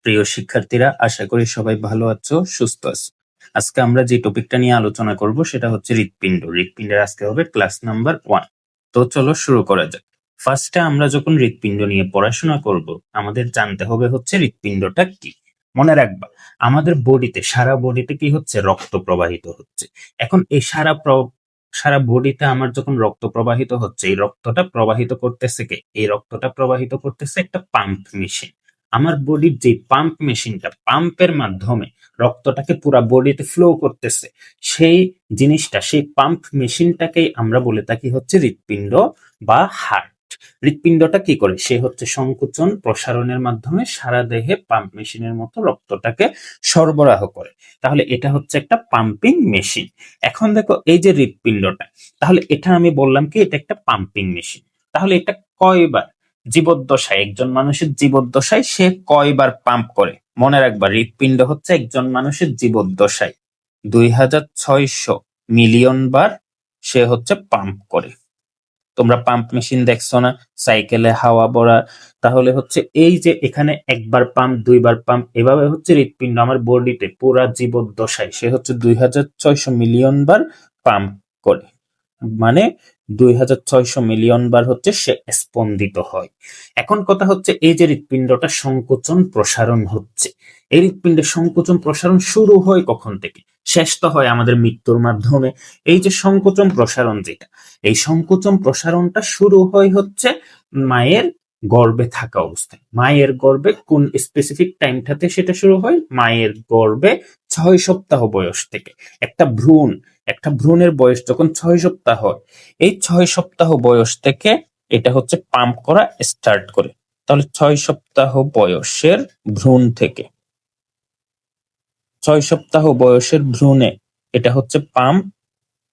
প্রিয় শিক্ষার্থীরা, আশা করি সবাই ভালো আছো, সুস্থ আছো। আজকে আমরা যে টপিকটা নিয়ে আলোচনা করব সেটা হচ্ছে হৃৎপিণ্ড। হৃৎপিণ্ডের আজকে হবে ক্লাস নাম্বার 1। তো চলো শুরু করা যাক। ফার্স্টে আমরা যখন হৃৎপিণ্ড নিয়ে পড়াশোনা করব, আমাদের জানতে হবে হচ্ছে হৃৎপিণ্ডটা কি। মনে রাখবা, আমাদের বডিতে, সারা বডিতে কি হচ্ছে, রক্ত প্রবাহিত হচ্ছে। এখন এই সারা বডিতে আমার যখন রক্ত প্রবাহিত হচ্ছে, এই রক্তটা প্রবাহিত করতেছে কে? এই রক্তটা প্রবাহিত করতেছে একটা পাম্প মেশিন। আমার বডির যে পাম্প মেশিনটা, পাম্পের মাধ্যমে রক্তটাকে পুরা বডিতে ফ্লো করতেছে, সেই জিনিসটা, সেই পাম্প মেশিনটাকেই আমরা বলে থাকি হচ্ছে হৃৎপিণ্ড বা হার্ট। হৃৎপিণ্ডটা কি করে? সে হচ্ছে সংকোচন প্রসারণের মাধ্যমে সারা দেহে পাম্প মেশিনের মতো রক্তটাকে সরবরাহ করে। তাহলে এটা হচ্ছে একটা পাম্পিং মেশিন। এখন দেখো, এই যে হৃৎপিণ্ডটা, তাহলে এটা আমি বললাম কি এটা একটা পাম্পিং মেশিন। তাহলে এটা কয়বার জীবদ্দশায়, একজন মানুষের জীবদ্দশায় সে কয়বার পাম্প করে? মনে রাখবা, হৃৎপিণ্ড হচ্ছে একজন মানুষের জীবদ্দশায় 2600 মিলিয়ন বার সে হচ্ছে পাম্প করে। তোমরা পাম্প মেশিন দেখছো না, সাইকেলে হাওয়া ভরা? তাহলে হচ্ছে এই যে এখানে একবার পাম্প, দুইবার পাম্প, এভাবে হচ্ছে হৃৎপিণ্ড আমার বডিতে পুরা জীবদ্দশায় সে হচ্ছে 2600 মিলিয়ন বার পাম্প করে। মানে 2600 মিলিয়ন বার হচ্ছে সে স্পন্দিত হয়। এখন কথা হচ্ছে, এই যে হৃৎপিণ্ডটা সংকোচন প্রসারণ হচ্ছে, এই হৃৎপিণ্ডের সংকোচন প্রসারণ শুরু হয় কখন থেকে? শেষ তো হয় আমাদের মৃত্যুর মাধ্যমে। এই যে সংকোচন প্রসারণ যেটা, এই সংকোচন প্রসারণটা শুরু হয় হচ্ছে মায়ের গর্ভে থাকা অবস্থায়। মায়ের গর্ভে কোন স্পেসিফিক টাইমটাতে সেটা শুরু হয়? মায়ের গর্ভে 6 সপ্তাহ বয়স থেকে। একটা ভ্রূণের বয়স যখন 6 সপ্তাহ হয়, এই 6 সপ্তাহ বয়স থেকে এটা হচ্ছে পাম্প করা স্টার্ট করে। তাহলে 6 সপ্তাহ বয়সের ভ্রূণ থেকে, 6 সপ্তাহ বয়সের ভ্রূণে এটা হচ্ছে পাম্প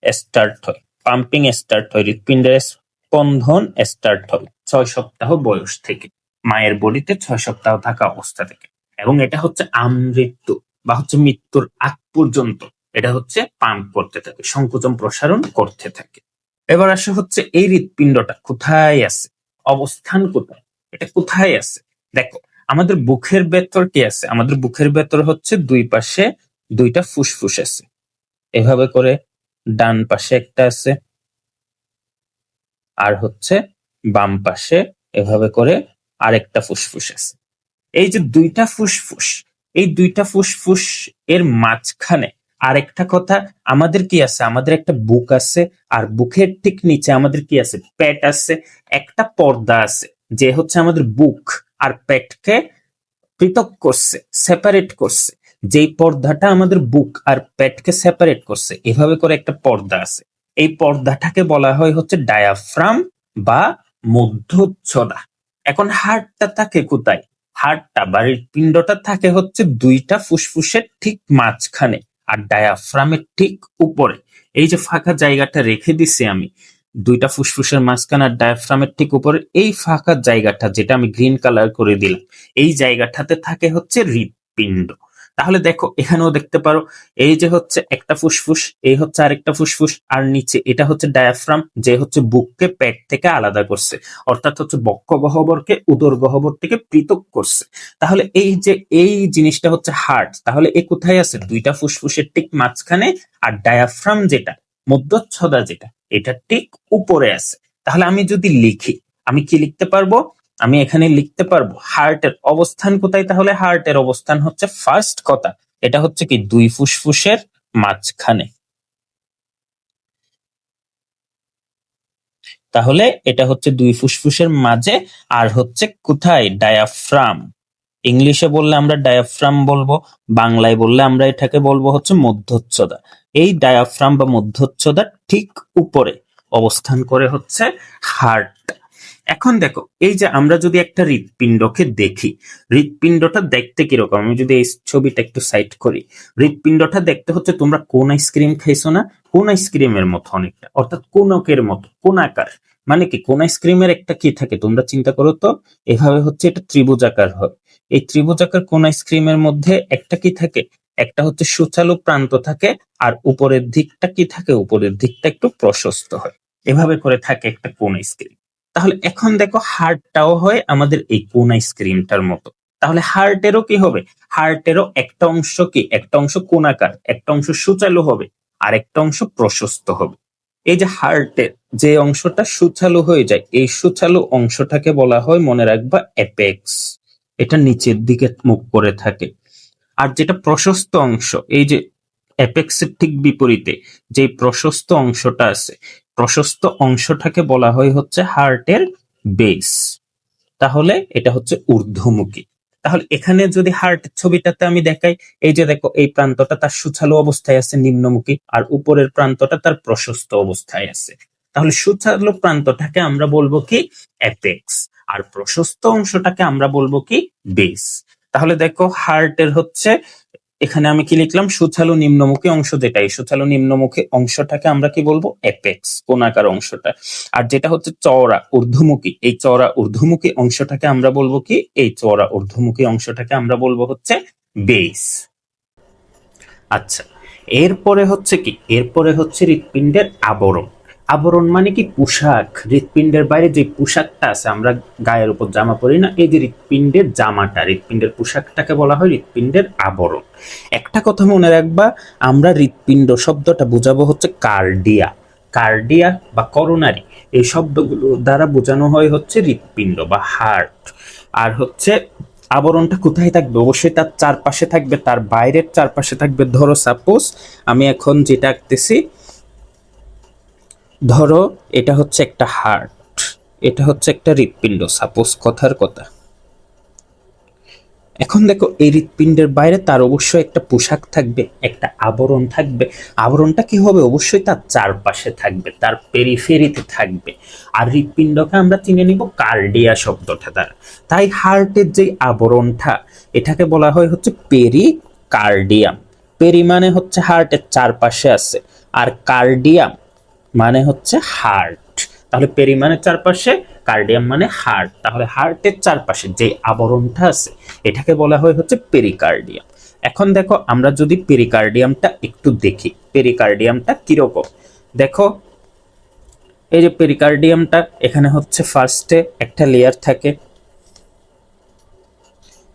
স্টার্ট হয়, পাম্পিং স্টার্ট হয়, হৃৎপিণ্ডের স্পন্দন স্টার্ট হয় 6 সপ্তাহ বয়স থেকে, মায়ের বডিতে 6 সপ্তাহ থাকা অবস্থা থেকে। এবং এটা হচ্ছে আমৃত্যু বা হচ্ছে মৃত্যুর আগ পর্যন্ত এটা হচ্ছে পাম্প করতে থাকে, সংকোচন প্রসারণ করতে থাকে। এবার আসে হচ্ছে এই হৃৎপিণ্ডটা কোথায় আছে, অবস্থান কোথায়, এটা কোথায় আছে? দেখো, আমাদের বুকের ভেতর কি আছে? আমাদের বুকের ভেতর হচ্ছে দুই পাশে দুইটা ফুসফুস আছে, এভাবে করে ডান পাশে একটা আছে, আর হচ্ছে বাম পাশে এভাবে করে আরেকটা ফুসফুস আছে। এই যে দুইটা ফুসফুস, এই দুইটা ফুসফুস এর মাঝখানে আরেকটা কথা, আমাদের কি আছে? আমাদের একটা বুক আছে, আর বুকের ঠিক নিচে আমাদের কি আছে? পেট আছে। একটা পর্দা আছে যে হচ্ছে আমাদের বুক আর পেটকে পৃথক করছে, সেপারেট করছে। যেই পর্দাটা আমাদের বুক আর পেটকে সেপারেট করছে, এভাবে করে একটা পর্দা আছে। এই পর্দাটাকে বলা হয় হচ্ছে ডায়াফ্রাম বা মধ্যচ্ছদা। এখন হার্টটা থাকে কোথায়? হার্টটা বা হৃৎপিণ্ডটা থাকে হচ্ছে দুইটা ফুসফুসের ঠিক মাঝখানে আর ডায়াফ্রামের ঠিক উপরে। এই যে ফাঁকা জায়গাটা রেখে দিছি আমি, দুইটা ফুসফুসের মাঝখানে আর ডায়াফ্রামের ঠিক উপরে, এই ফাঁকা জায়গাটা যেটা আমি গ্রিন কালার করে দিলাম, এই জায়গাটাতে থাকে হচ্ছে হৃৎপিণ্ড। তাহলে দেখো, এখানেও দেখতে পারো, এই যে হচ্ছে একটা ফুসফুস, এই হচ্ছে আরেকটা ফুসফুস, আর নিচে এটা হচ্ছে ডায়াফ্রাম, যে হচ্ছে বুককে পেট থেকে আলাদা করছে, অর্থাৎ হচ্ছে বক্ষ গহ্বরকে উদর গহ্বর থেকে পৃথক করছে। তাহলে এই যে এই জিনিসটা হচ্ছে হার্ট। তাহলে এ কোথায় আছে? দুইটা ফুসফুসের ঠিক মাঝখানে, আর ডায়াফ্রাম যেটা, মধ্যচ্ছদা যেটা, এটা ঠিক উপরে আছে। তাহলে আমি যদি লিখি, আমি কি লিখতে পারবো? আমি এখানে লিখতে পারবো হার্টের অবস্থান কোথায়। তাহলে হার্টের অবস্থান হচ্ছে, ফার্স্ট কথা, এটা হচ্ছে কি দুই ফুসফুসের মাঝখানে। তাহলে এটা হচ্ছে দুই ফুসফুসের মাঝে, আর হচ্ছে কোথায়? ডায়াফ্রাম। ইংলিশে বললে আমরা ডায়াফ্রাম বলবো, বাংলায় বললে আমরা এটাকে বলবো হচ্ছে মধ্যচ্ছদা। এই ডায়াফ্রাম বা মধ্যচ্ছদা ঠিক উপরে অবস্থান করে হচ্ছে হার্ট। এখন দেখো, এই যে আমরা যদি একটা হৃৎপিণ্ডকে দেখি, হৃৎপিণ্ডটা দেখতে কিরকম? আমি যদি এই ছবিটা একটু সাইড করি, হৃৎপিণ্ডটা দেখতে হচ্ছে, তোমরা কোন আইসক্রিম খাইছো না? কোন আইসক্রিমের মতো অনেকটা, অর্থাৎ কোনকের মতো, কোনাকার। মানে কি, কোন আইসক্রিমের একটা কি থাকে তোমরা চিন্তা করো তো, এভাবে হচ্ছে এটা ত্রিভুজাকার হয়। এই ত্রিভুজাকার কোন আইসক্রিমের মধ্যে একটা কি থাকে? একটা হচ্ছে সুচালু প্রান্ত থাকে, আর উপরের দিকটা কি থাকে? উপরের দিকটা একটু প্রশস্ত হয়, এভাবে করে থাকে একটা কোন আইসক্রিম। তাহলে এখন দেখো, হার্টটাও হয় আমাদের এই কোন আইসক্রিমটার মতো। তাহলে হার্টেরও কি হবে, হার্টেরও একটা অংশ কি, একটা অংশ কোণাকার, একটা অংশ সুচালু হবে, আর একটা অংশ প্রশস্ত হবে। এই যে হার্টের যে অংশটা সুচালু হয়ে যায়, এই সুচালু অংশটাকে বলা হয়, মনে রাখবা, অ্যাপেক্স। এটা নিচের দিকে মুখ করে থাকে। আর যেটা প্রশস্ত অংশ, এই যে অ্যাপেক্সের ঠিক বিপরীতে যে প্রশস্ত অংশটা আছে, প্রশস্ত অংশটাকে বলা হয় হচ্ছে হার্টের বেস। তাহলে এটা হচ্ছে ঊর্ধ্বমুখী। তাহলে এখানে যদি হার্টের ছবিটাতে আমি দেখাই, এই যে দেখো, এই প্রান্তটা তার সুচালু অবস্থায় আছে নিম্নমুখী, আর উপরের প্রান্তটা তার প্রশস্ত অবস্থায় আছে। তাহলে সুচালু প্রান্তটাকে আমরা বলবো কি, অ্যাপেক্স, আর প্রশস্ত অংশটাকে আমরা বলবো কি, বেস। তাহলে দেখো হার্টের হচ্ছে, এখানে আমি কি লিখলাম, সুচালু নিম্নমুখী অংশ, যেটা এই সুচালু নিম্নমুখী অংশটাকে আমরা কি বলবো, অ্যাপেক্স, কোণাকার অংশটা। আর যেটা হচ্ছে চওড়া ঊর্ধ্বমুখী, এই চওড়া ঊর্ধ্বমুখী অংশটাকে আমরা বলবো কি, এই চওড়া ঊর্ধ্বমুখী অংশটাকে আমরা বলবো হচ্ছে বেস। আচ্ছা, এরপরে হচ্ছে কি, এরপরে হচ্ছে হৃৎপিণ্ডের আবরণ। আবরণ মানে কি, পোশাক। হৃৎপিণ্ডের বাইরে যে পোশাকটা আছে, আমরা গায়ের উপর জামা পরি না, এই যে হৃৎপিণ্ডের জামাটা, হৃৎপিণ্ডের পোশাকটাকে বলা হয় হৃৎপিণ্ডের আবরণ। একটা কথা মনে রাখবা, আমরা হৃৎপিণ্ড শব্দটা বোঝাবো হচ্ছে কার্ডিয়া। কার্ডিয়া বা করোনারি, এই শব্দগুলো দ্বারা বোঝানো হয় হচ্ছে হৃৎপিণ্ড বা হার্ট। আর হচ্ছে আবরণটা কোথায় থাকবে, অবশ্যই তার চারপাশে থাকবে, তার বাইরের চারপাশে থাকবে। ধরো সাপোজ আমি এখন যেটা আঁকতেছি, ধরো এটা হচ্ছে একটা হার্ট, এটা হচ্ছে একটা হৃৎপিণ্ড, সাপোজ কথার কথা। এখন দেখো, এই হৃৎপিণ্ডের বাইরে তার অবশ্যই একটা পোশাক থাকবে, একটা আবরণ থাকবে। আবরণটা কি হবে, অবশ্যই তার চারপাশে থাকবে, তার পেরিফেরিতে থাকবে। আর হৃৎপিণ্ডকে আমরা চিনে নিব কার্ডিয়া শব্দটা দ্বারা। তাই হার্টের যে আবরণটা, এটাকে বলা হয় হচ্ছে পেরিকার্ডিয়াম। পেরি মানে হচ্ছে হার্টের চারপাশে আছে, আর কার্ডিয়াম মানে হচ্ছে হার্ট। তাহলে পেরি মানে চারপাশে, কার্ডিয়াম মানে হার্ট। তাহলে হার্টের চারপাশে যে আবরণটা আছে, এটাকে বলা হয় হচ্ছে পেরিকার্ডিয়াম। এখন দেখো, আমরা যদি পেরিকার্ডিয়ামটা একটু দেখি, পেরিকার্ডিয়ামটা কিরকম, দেখো এই যে পেরিকার্ডিয়ামটা, এখানে হচ্ছে ফার্স্টে একটা লেয়ার থাকে,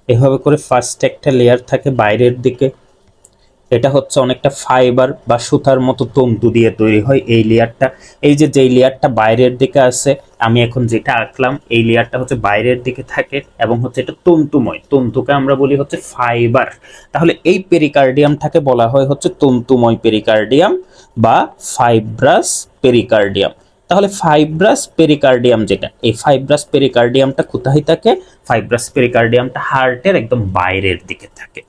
এভাবে করে ফার্স্টে একটা লেয়ার থাকে বাইরের দিকে। এটা হচ্ছে অনেকটা ফাইবার বা সুতার মতো তন্তু দিয়ে তৈরি হয় এই লেয়ারটা। এই যে যেই লেয়ারটা বাইরের দিকে আছে, আমি এখন যেটা আঁকলাম, এই লেয়ারটা হচ্ছে বাইরের দিকে থাকে এবং হচ্ছে এটা তন্তুময়, তন্তুকে আমরা বলি হচ্ছে ফাইবার। তাহলে এই পেরিকার্ডিয়ামটাকে বলা হয় হচ্ছে তন্তুময় পেরিকার্ডিয়াম বা ফাইব্রাস পেরিকার্ডিয়াম। তাহলে ফাইব্রাস পেরিকার্ডিয়াম যেটা, এই ফাইব্রাস পেরিকার্ডিয়ামটা কোথায় থাকে, ফাইব্রাস পেরিকার্ডিয়ামটা হার্টের একদম বাইরের দিকে থাকে।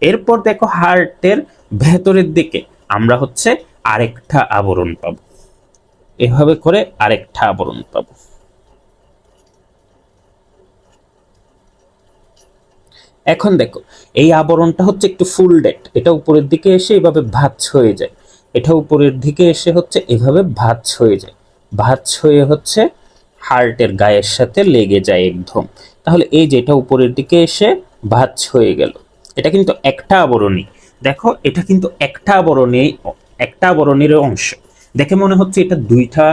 এরপর দেখো, হার্টের ভেতরের দিকে আমরা হচ্ছে আরেকটা আবরণ পাবো, এভাবে করে আরেকটা আবরণ পাবো। এখন দেখো, এই আবরণটা হচ্ছে একটু ফুলডেড, এটা উপরের দিকে এসে এভাবে ভাঁজ হয়ে যায়, এটা উপরের দিকে এসে হচ্ছে এভাবে ভাঁজ হয়ে যায়, ভাঁজ হয়ে হচ্ছে হার্টের গায়ের সাথে লেগে যায় একদম। তাহলে এই যেটা উপরের দিকে এসে ভাঁজ হয়ে গেল, এটা কিন্তু একটা আবরণী। দেখো, এটা কিন্তু একটা আবরণী, একটা আবরণীর অংশ। দেখে মনে হচ্ছে এটা দুইটা,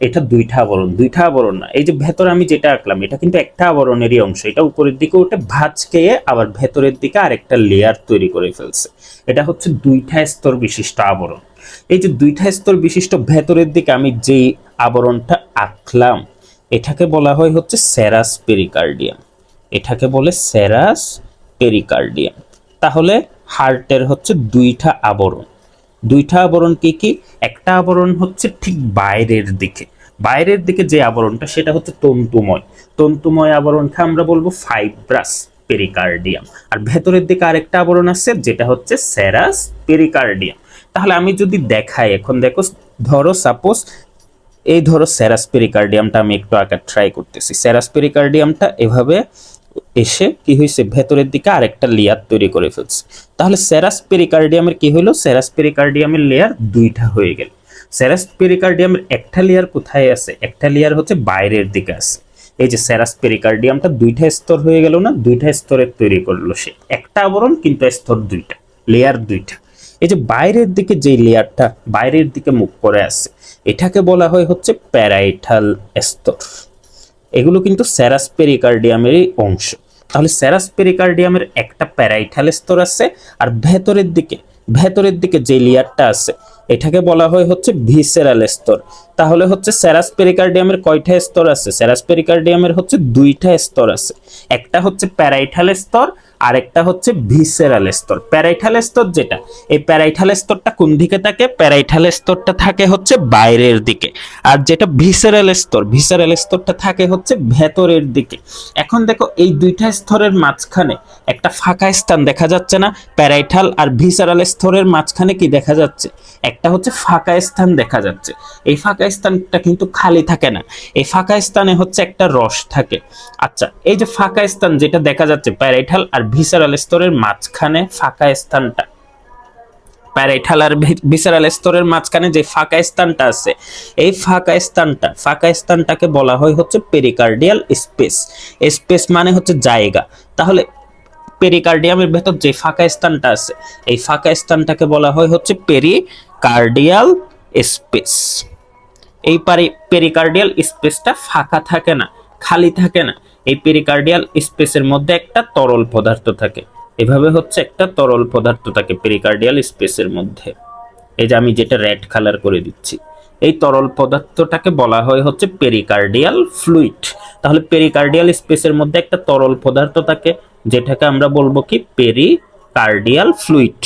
এটা দুইটা আবরণ, দুইটা আবরণ না। এই যে ভেতরে আমি যেটা আঁকলাম, এটা কিন্তু একটা আবরণেরই অংশ। এটা উপরের দিকে উঠে ভাঁজ খেয়ে আবার ভেতরের দিকে আরেকটা লেয়ার তৈরি করে ফেলছে। এটা হচ্ছে দুইটা স্তর বিশিষ্ট আবরণ। এই যে দুইটা স্তর বিশিষ্ট ভেতরের দিকে আমি যেই আবরণটা আঁকলাম, এটাকে বলা হয় হচ্ছে সেরাস পেরিকার্ডিয়াম। এটাকে বলে সেরাস পেরিকার্ডিয়াম। তাহলে হার্টের হচ্ছে দুইটা আবরণ। দুইটা আবরণ কি কি, একটা আবরণ হচ্ছে ঠিক বাইরের দিকে, বাইরের দিকে যে আবরণটা, সেটা হচ্ছে তন্তুময়, তন্তুময় আবরণকে আমরা বলবো ফাইব্রাস পেরিকার্ডিয়াম। আর ভেতরের দিকে আরেকটা আবরণ আছে, যেটা হচ্ছে সেরাস পেরিকার্ডিয়াম। তাহলে আমি যদি দেখাই, এখন দেখো, ধরো সাপোজ এই ধরো সেরাস পেরিকার্ডিয়ামটা আমি একটু আঁকার ট্রাই করতেছি। সেরাস পেরিকার্ডিয়ামটা এভাবে এসে কি হয়েছে, ভেতরের দিকে আরেকটা লেয়ার তৈরি করে ফেলছে। তাহলে সেরাস পেরিকার্ডিয়ামের কি হলো, সেরাস পেরিকার্ডিয়ামের লেয়ার দুইটা হয়ে গেল। সেরাস পেরিকার্ডিয়ামের একটা লেয়ার কোথায় আছে, একটা লেয়ার হচ্ছে বাইরের দিকে আছে। এই যে সেরাস পেরিকার্ডিয়ামটা দুইটা স্তর হয়ে গেল না, দুইটা স্তরের তৈরি করলো সে, একটা আবরণ কিন্তু স্তর দুইটা, লেয়ার দুইটা। এই যে বাইরের দিকে যে লেয়ারটা বাইরের দিকে মুখ করে আছে, এটাকে বলা হয় হচ্ছে প্যারাইটাল স্তর। এগুলো কিন্তু সেরাস পেরিকার্ডিয়ামেরই অংশ। তাহলে সেরাস পেরিকার্ডিয়ামের একটা প্যারাইটাল স্তর আছে, আর ভেতরের দিকে যে লেয়ারটা আছে এটাকে বলা হয় হচ্ছে ভিসেরাল স্তর। তাহলে হচ্ছে সেরাস পেরিকার্ডিয়ামের কয়টা স্তর আছে? সেরাস পেরিকার্ডিয়ামের হচ্ছে দুইটা স্তর আছে, একটা হচ্ছে প্যারাইটাল স্তর আর একটা হচ্ছে ভিসেরাল স্তর। প্যারাইটাল স্তর যেটা, এই প্যারাইটাল স্তরটা কোন দিকে থাকে? প্যারাইটাল স্তরটা থাকে হচ্ছে বাইরের দিকে, আর যেটা ভিসেরাল স্তরটা থাকে হচ্ছে ভেতরের দিকে। এখন দেখো এই দুইটা স্তরের মাঝখানে একটা ফাঁকা স্থান দেখা যাচ্ছে না? প্যারাইটাল আর ভিসেরাল স্তরের মাঝখানে কি দেখা যাচ্ছে? একটা হচ্ছে ফাঁকা স্থান দেখা যাচ্ছে। এই ফাঁকা স্থানটা কিন্তু খালি থাকে না, এই ফাঁকা স্থানে হচ্ছে একটা রস থাকে। আচ্ছা, এই যে ফাঁকা স্থান যেটা দেখা যাচ্ছে প্যারাইটাল আর ভিসেরাল স্তরের মাঝখানে ফাঁকা স্থানটা, প্যারাইটাল আর ভিসেরাল স্তরের মাঝখানে যে ফাঁকা স্থানটা আছে, এই ফাঁকা স্থানটাকে বলা হয় হচ্ছে পেরিকার্ডিয়াল স্পেস। স্পেস মানে হচ্ছে জায়গা। তাহলে পেরিকার্ডিয়ামের ভেতর যে ফাঁকা স্থানটা আছে, এই ফাঁকা স্থানটাকে বলা হয় হচ্ছে পেরিকার্ডিয়াল স্পেস। এই পেরিকার্ডিয়াল স্পেসটা ফাঁকা থাকে না, খালি থাকে না। এই পেরিকার্ডিয়াল স্পেসের মধ্যে একটা তরল পদার্থ থাকে। এভাবে হচ্ছে একটা তরল পদার্থ থাকে পেরিকার্ডিয়াল স্পেসের মধ্যে। এই যে আমি যেটা রেড কালার করে দিচ্ছি, এই তরল পদার্থটাকে বলা হয় হচ্ছে পেরিকার্ডিয়াল ফ্লুইড। তাহলে পেরিকার্ডিয়াল স্পেসের মধ্যে একটা তরল পদার্থ থাকে, যেটাকে আমরা বলবো কি পেরিকার্ডিয়াল ফ্লুইড।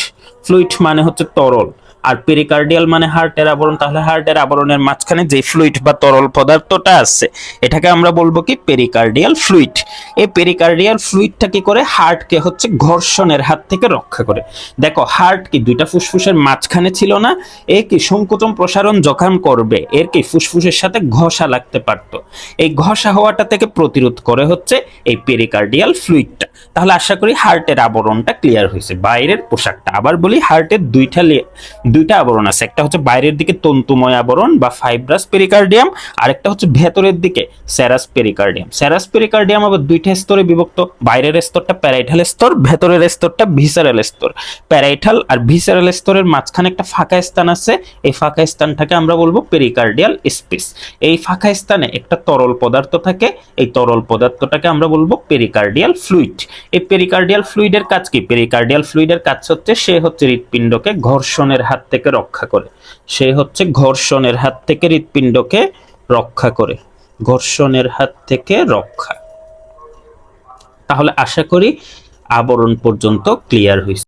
ফ্লুইড মানে হচ্ছে তরল, আর পেরিকার্ডিয়াল মানে হার্টের আবরণ। তাহলে হার্টের আবরণের মাঝখানে যে ফ্লুইড বা তরল পদার্থটা আছে এটাকে আমরা বলবো কি পেরিকার্ডিয়াল ফ্লুইড। এই পেরিকার্ডিয়াল ফ্লুইডটা কি করে? হার্টকে হচ্ছে ঘর্ষণের হাত থেকে রক্ষা করে। দেখো হার্ট কি দুইটা ফুসফুসের মাঝখানে ছিল না? এ কি সংকোচন প্রসারণ যখন করবে এর কি ফুসফুসের সাথে ঘষা লাগতে পারত, এই ঘষা হওয়াটা থেকে প্রতিরোধ করে হচ্ছে এই পেরিকার্ডিয়াল ফ্লুইডটা। তাহলে আশা করি হার্টের আবরণটা ক্লিয়ার হয়েছে। বাইরের পোশাকটা আবার বলি, হার্টের দুইটা আবরণ আছে, একটা হচ্ছে বাইরের দিকে তন্তুময় আবরণ বা ফাইব্রাস পেরিকার্ডিয়াম, আর একটা হচ্ছে ভেতরের দিকে সেরাস পেরিকার্ডিয়াম। সেরাস পেরিকার্ডিয়াম আবার দুইটা স্তরে বিভক্ত, বাইরের স্তরটা প্যারাইটাল স্তর, ভেতরের স্তরটা ভিসেরাল স্তর। প্যারাইটাল আর ভিসেরাল স্তরের মাঝখানে একটা ফাঁকা স্থান আছে, এই ফাঁকা স্থানটাকে আমরা বলবো পেরিকার্ডিয়াল স্পেস। এই ফাঁকা স্থানে একটা তরল পদার্থ থাকে, এই তরল পদার্থটাকে আমরা বলবো পেরিকার্ডিয়াল ফ্লুইড। এই পেরিকার্ডিয়াল ফ্লুইডের কাজ কি? পেরিকার্ডিয়াল ফ্লুইডের কাজ হচ্ছে সে হচ্ছে হৃৎপিণ্ডকে ঘর্ষণের হাত থেকে রক্ষা করে। সে হচ্ছে ঘর্ষণের হাত থেকে হৃৎপিণ্ডকে রক্ষা করে, ঘর্ষণের হাত থেকে রক্ষা। তাহলে আশা করি আবরণ পর্যন্ত ক্লিয়ার হয়েছে।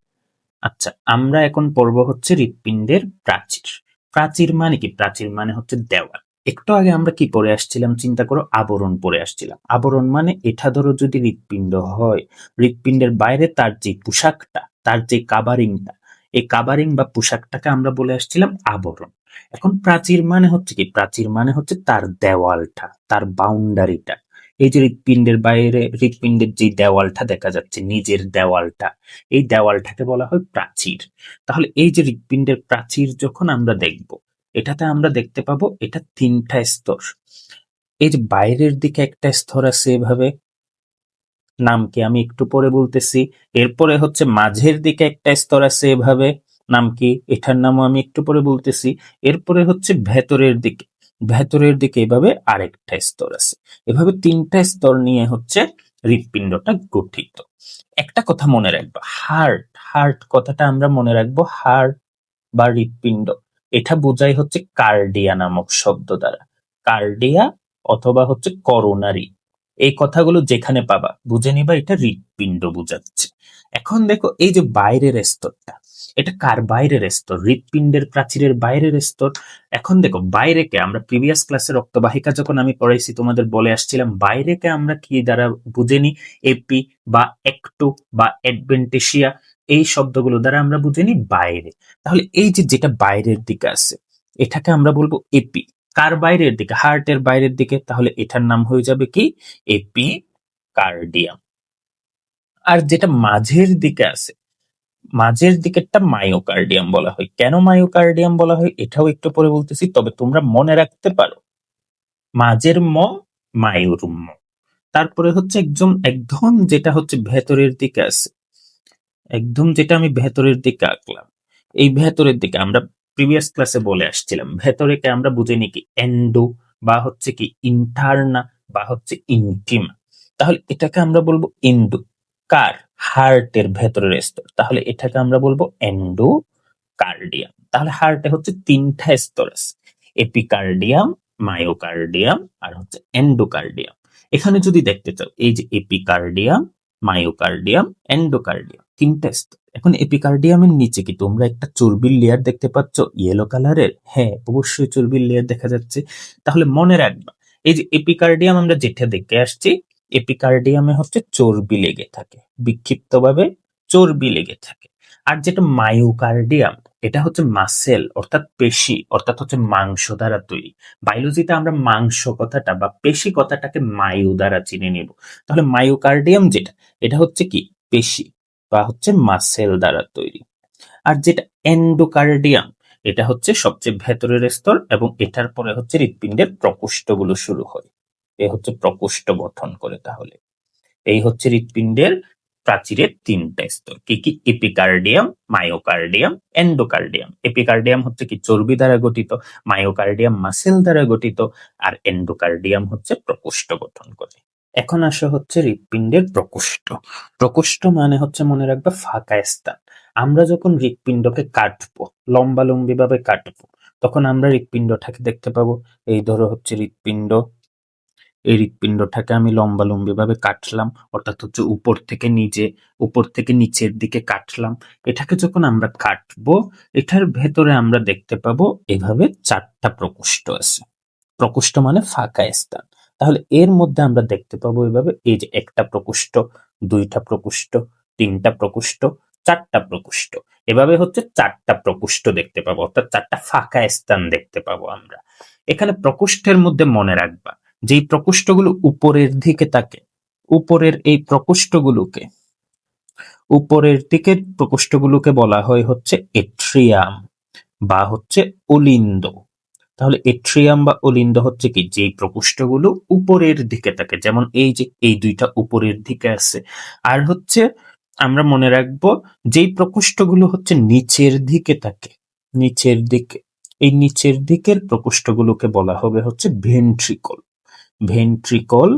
আচ্ছা, আমরা এখন পড়বো হচ্ছে হৃৎপিণ্ডের প্রাচীর। প্রাচীর মানে কি? প্রাচীর মানে হচ্ছে দেওয়াল। একটু আগে আমরা কি পড়ে আসছিলাম? চিন্তা করো, আবরণ পড়ে আসছিলাম। আবরণ মানে এটা ধরো যদি হৃৎপিণ্ড হয়, হৃৎপিণ্ডের বাইরে তার যে পোশাকটা, তার যে কাভারিংটা, এই কাভারিং বা পোশাকটাকে আমরা বলে আসছিলাম আবরণ। এখন প্রাচীর মানে হচ্ছে কি? প্রাচীর মানে হচ্ছে তার দেওয়ালটা, তার বাউন্ডারিটা। এই যে হৃৎপিণ্ডের বাইরে হৃৎপিণ্ডের যে দেওয়ালটা দেখা যাচ্ছে, নিজের দেওয়ালটা, এই দেওয়ালটাকে বলা হয় প্রাচীর। তাহলে এই যে হৃৎপিণ্ডের প্রাচীর যখন আমরা দেখব, এটাতে আমরা দেখতে পাবো এটা তিনটা স্তর। এই যে বাইরের দিকে একটা স্তর আছে এভাবে, নাম কি আমি একটু পরে বলতেছি। এরপরে হচ্ছে মাঝের দিকে একটা স্তর আছে এভাবে, নাম কি? এটার নামও আমি একটু পরে বলতেছি। এরপরে হচ্ছে ভেতরের দিকে এভাবে আরেকটা স্তর আছে। এভাবে তিনটা স্তর নিয়ে হচ্ছে হৃৎপিণ্ডটা গঠিত। একটা কথা মনে রাখবো, হার্ট কথাটা আমরা মনে রাখবো, হার্ট বা হৃৎপিণ্ড এটা বোঝাই হচ্ছে কার্ডিয়া নামক শব্দ দ্বারা। কার্ডিয়া অথবা হচ্ছে করোনারি, এই কথাগুলো যেখানে পাবা বুঝে নিবা এটা হৃৎপিণ্ড বোঝাচ্ছে। এখন দেখো এই যে বাইরের স্তরটা, এটা কার বাইরের স্তর? হৃৎপিণ্ডের প্রাচীরের বাইরের স্তর। এখন দেখো বাইরেকে আমরা প্রিভিয়াস ক্লাসে রক্তবাহিকা যখন আমি পড়াইছি তোমাদের বলে আসছিলাম, বাইরেকে আমরা কি দ্বারা বুঝে নি? এপি বা একটো বা অ্যাডভেন্টেশিয়া, এই শব্দগুলো দ্বারা আমরা বুঝে নি বাইরে। তাহলে এই যে যেটা বাইরের দিকে আছে এটাকে আমরা বলবো এপি। কার বাইরের দিকে? হার্টের বাইরের দিকে। তাহলে এটার নাম হয়ে যাবে কি? AP cardium. আর যেটা মাঝের দিকে আছে, মাঝের দিকেরটা মায়োকার্ডিয়াম বলা হয়। কেন মায়োকার্ডিয়াম বলা হয় এটাও একটু পরে বলতেছি, তবে তোমরা মনে রাখতে পারো মাঝের মায়োর তারপরে হচ্ছে একদম যেটা হচ্ছে ভেতরের দিকে আছে, একদম যেটা আমি ভেতরের দিকে আঁকলাম, এই ভেতরের দিকে আমরা প্রিভিয়াস ক্লাসে বলে আসছিলাম ভেতরেকে আমরা বুঝে নি কি? এন্ডো বা হচ্ছে কি ইন্টারনা বা হচ্ছে ইন্টিমা। তাহলে এটাকে আমরা বলবো এন্ডো। কার? হার্টের ভেতরের স্তর, তাহলে এটাকে আমরা বলবো এন্ডোকার্ডিয়াম। তাহলে হার্টে হচ্ছে তিনটা স্তর আছে, এপিকার্ডিয়াম, মায়োকার্ডিয়াম আর হচ্ছে এন্ডোকার্ডিয়াম। এখানে যদি দেখতে চাও, এই যে এপিকার্ডিয়াম, মায়োকার্ডিয়াম, এন্ডোকার্ডিয়াম, তিনটা স্তর। এখন এপিকার্ডিয়ামের নিচে কি তোমরা একটা চর্বির লেয়ার দেখতে পাচ্ছ ইয়েলো কালারের? হ্যাঁ, অবশ্যই চর্বির লেয়ার দেখা যাচ্ছে। তাহলে মনে রাখবা, এই যে এপিকার্ডিয়াম আমরা যেটা দেখে আসছি, এপিকার্ডিয়ামে হচ্ছে চর্বি লেগে থাকে, বিক্ষিপ্তভাবে চর্বি লেগে থাকে। আর যেটা মায়োকার্ডিয়াম, এটা হচ্ছে মাসেল অর্থাৎ পেশি অর্থাৎ হচ্ছে মাংস দ্বারা তৈরি। বায়োলজিতে আমরা মাংস কথাটা বা পেশি কথাটাকে মায়ু দ্বারা চিনে নিব। তাহলে মায়োকার্ডিয়াম যেটা, এটা হচ্ছে কি পেশি বা হচ্ছে মাসেল দ্বারা তৈরি। আর যেটা এন্ডোকার্ডিয়াম, এটা হচ্ছে সবচেয়ে ভেতরের স্তর এবং এটার পরে হচ্ছে হৃৎপিণ্ডের প্রকোষ্ঠগুলো শুরু হয়। এ হচ্ছে প্রকোষ্ঠ গঠন করে। তাহলে এই হচ্ছে হৃৎপিণ্ডের প্রাচীরের তিনটা স্তর, কি কি? Epicardium, myocardium, endocardium. এপিকার্ডিয়াম হচ্ছে কি চর্বি দ্বারা গঠিত, মায়োকার্ডিয়াম মাসেল দ্বারা গঠিত, আর এন্ডোকার্ডিয়াম হচ্ছে প্রকোষ্ঠ গঠন করে। এখন আসা হচ্ছে হৃৎপিণ্ডের প্রকোষ্ঠ। প্রকোষ্ঠ মানে হচ্ছে মনে রাখবা ফাঁকা স্থান। আমরা যখন হৃৎপিণ্ডকে কাটবো, লম্বালম্বি ভাবে কাটবো, তখন আমরা হৃৎপিণ্ডটাকে দেখতে পাবো। এই ধরো হচ্ছে হৃৎপিণ্ড, এই হৃৎপিণ্ডটাকে আমি লম্বালম্বি ভাবে কাটলাম, অর্থাৎ হচ্ছে উপর থেকে নিচের দিকে কাটলাম। এটাকে যখন আমরা কাটবো, এটার ভেতরে আমরা দেখতে পাবো এভাবে চারটা প্রকোষ্ঠ আছে। প্রকোষ্ঠ মানে ফাঁকা স্থান। তাহলে এর মধ্যে আমরা দেখতে পাবো এভাবে, এই যে একটা প্রকোষ্ঠ, দুইটা প্রকোষ্ঠ, তিনটা প্রকোষ্ঠ, চারটা প্রকোষ্ঠ। এভাবে হচ্ছে চারটা প্রকোষ্ঠ দেখতে পাবো, অর্থাৎ চারটা ফাঁকা স্থান দেখতে পাবো আমরা। এখানে প্রকোষ্ঠের মধ্যে মনে রাখবা, যেই প্রকোষ্ঠগুলো উপরের দিকে থাকে, উপরের এই প্রকোষ্ঠগুলোকে, উপরের দিকের প্রকোষ্ঠগুলোকে বলা হয় হচ্ছে এট্রিয়াম বা হচ্ছে অলিন্দ। তাহলে এট্রিয়াম বা অলিন্দ হচ্ছে কি যে প্রকোষ্ঠগুলো উপরের দিকে থাকে, যেমন এই যে এই দুইটা উপরের দিকে আছে। আর হচ্ছে আমরা মনে রাখবো যেই প্রকোষ্ঠগুলো হচ্ছে নিচের দিকে থাকে, নিচের দিকে, এই নিচের দিকের প্রকোষ্ঠগুলোকে বলা হবে হচ্ছে ভেন্ট্রিকল। ভেন্ট্রিকল